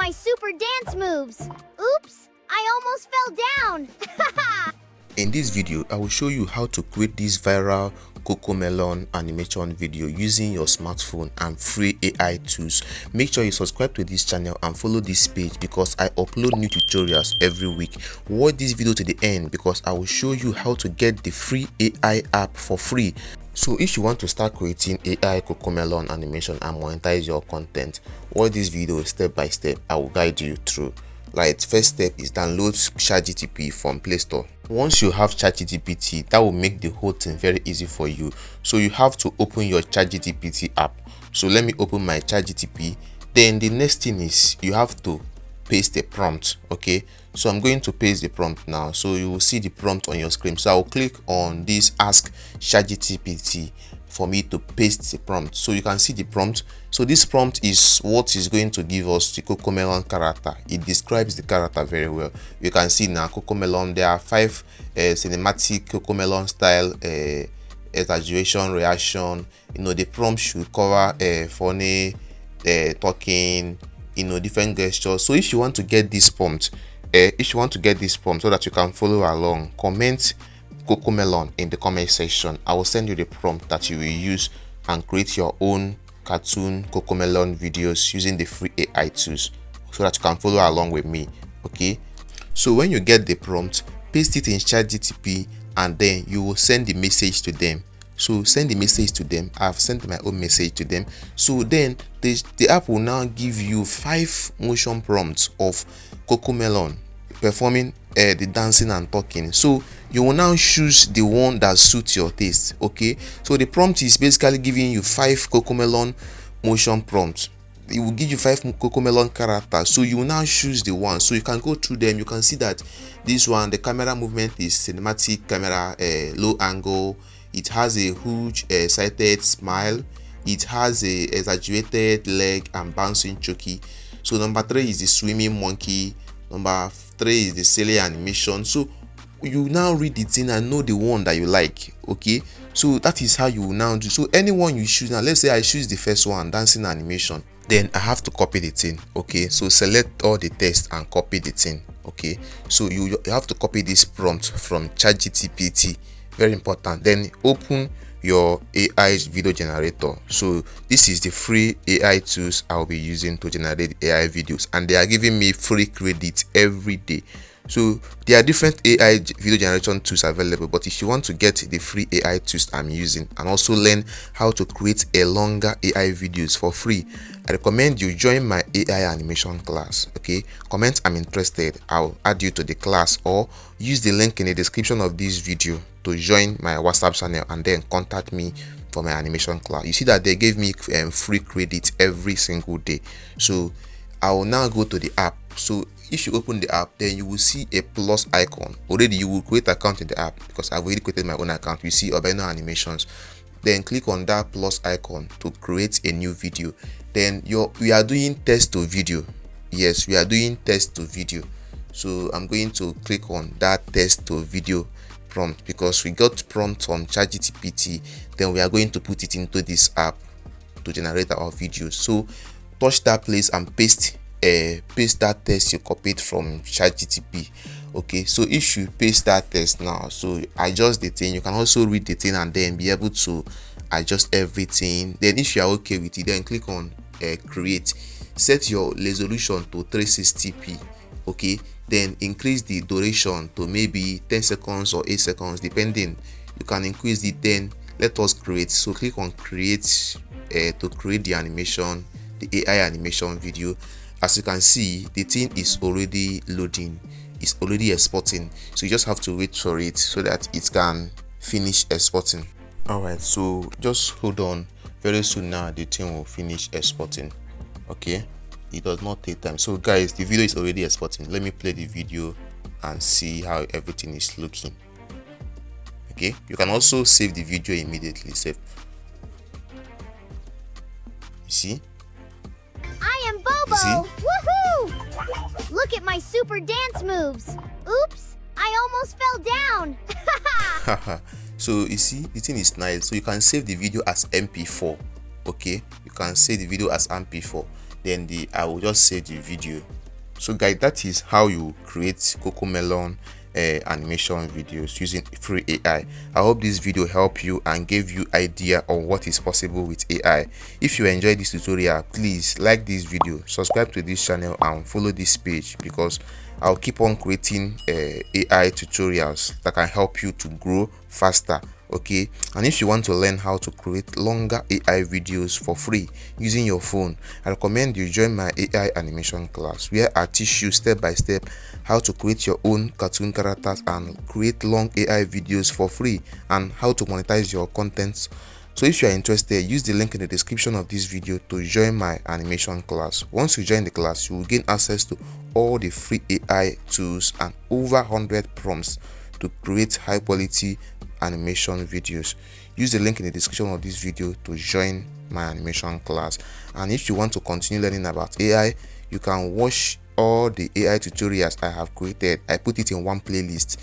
my super dance moves. Oops, I almost fell down. In this video, I will show you how to create this viral Cocomelon animation video using your smartphone and free AI tools. Make sure you subscribe to this channel and follow this page because I upload new tutorials every week. Watch this video to the end because I will show you how to get the free AI app for free. So if you want to start creating AI Cocomelon animation and monetize your content, watch this video step by step. I will guide you through. Right, first step is download ChatGPT from Play Store. Once you have ChatGPT, that will make the whole thing very easy for you. So you have to open your ChatGPT app. So let me open my ChatGPT. Then the next thing is you have to paste the prompt. Okay, so I'm going to paste the prompt now. So you will see the prompt on your screen. So I'll click on this Ask ChatGPT for me to paste the prompt. So you can see the prompt. So this prompt is what is going to give us the Cocomelon character. It describes the character very well. You can see now Cocomelon, there are 5 cinematic Cocomelon-style exaggeration, reaction. The prompt should cover funny, talking, different gestures. So if you want to get this prompt, so that you can follow along, comment Cocomelon in the comment section. I will send you the prompt that you will use and create your own cartoon Cocomelon videos using the free AI tools so that you can follow along with me. Okay, so when you get the prompt, paste it in ChatGPT and then you will send the message to them. So send the message to them. I've sent my own message to them. So then the app will now give you 5 motion prompts of Cocomelon performing the dancing and talking. So you will now choose the one that suits your taste. Okay, so the prompt is basically giving you 5 Cocomelon motion prompts. It will give you 5 Cocomelon characters, so you will now choose the one. So you can go through them. You can see that this one, the camera movement is cinematic camera, low angle. It has a huge sighted smile. It has a exaggerated leg and bouncing choky. So number 3 is the swimming monkey. Number 3 is the silly animation. So you now read the thing and know the one that you like. Okay, so that is how you will now do. So anyone you choose now, let's say I choose the first one, dancing animation, then I have to copy the thing. Okay, so select all the text and copy the thing. Okay, so you have to copy this prompt from ChatGPT, very important. Then open your AI video generator. So this is the free AI tools I'll be using to generate AI videos, and they are giving me free credit every day. So there are different AI video generation tools available, but if you want to get the free AI tools I'm using and also learn how to create a longer AI videos for free, I recommend you join my AI animation class. Okay, comment I'm interested, I'll add you to the class, or use the link in the description of this video to join my WhatsApp channel and then contact me for my animation class. You see that they gave me free credit every single day. So I will now go to the app. So if you open the app, then you will see a plus icon. Already you will create an account in the app because I've already created my own account. You see Urbano animations. Then click on that plus icon to create a new video. Then we are doing text to video. Yes, we are doing text to video. So I'm going to click on that text to video prompt because we got prompt on ChatGPT. Then we are going to put it into this app to generate our videos. So touch that place and paste that text you copied from ChatGPT. Okay, so if you paste that text now, so adjust the thing. You can also read the thing and then be able to adjust everything. Then if you are okay with it, then click on create. Set your resolution to 360p. Okay, then increase the duration to maybe 10 seconds or 8 seconds depending. You can increase it. Then let us create. So click on create to create the animation, the AI animation video. As you can see, the thing is already loading, it's already exporting. So you just have to wait for it so that it can finish exporting. Alright, so just hold on. Very soon now the thing will finish exporting. Okay, it does not take time. So guys, the video is already exporting. Let me play the video and see how everything is looking. Okay, you can also save the video immediately. Save. You see? Bobo! Woohoo! Look at my super dance moves. Oops, I almost fell down. So you see, the thing is nice. So you can save the video as MP4. Okay, you can save the video as MP4. then I will just save the video. So guys, that is how you create Cocomelon animation videos using free AI. I hope this video helped you and gave you idea on what is possible with AI. If you enjoyed this tutorial, please like this video, subscribe to this channel and follow this page, because I'll keep on creating AI tutorials that can help you to grow faster. Okay, and if you want to learn how to create longer AI videos for free using your phone, I recommend you join my AI animation class, where I teach you step by step how to create your own cartoon characters and create long AI videos for free, and how to monetize your content. So if you are interested, use the link in the description of this video to join my animation class. Once you join the class, you will gain access to all the free AI tools and over 100 prompts to create high quality animation videos. Use the link in the description of this video to join my animation class. And if you want to continue learning about AI, you can watch all the AI tutorials I have created. I put it in one playlist.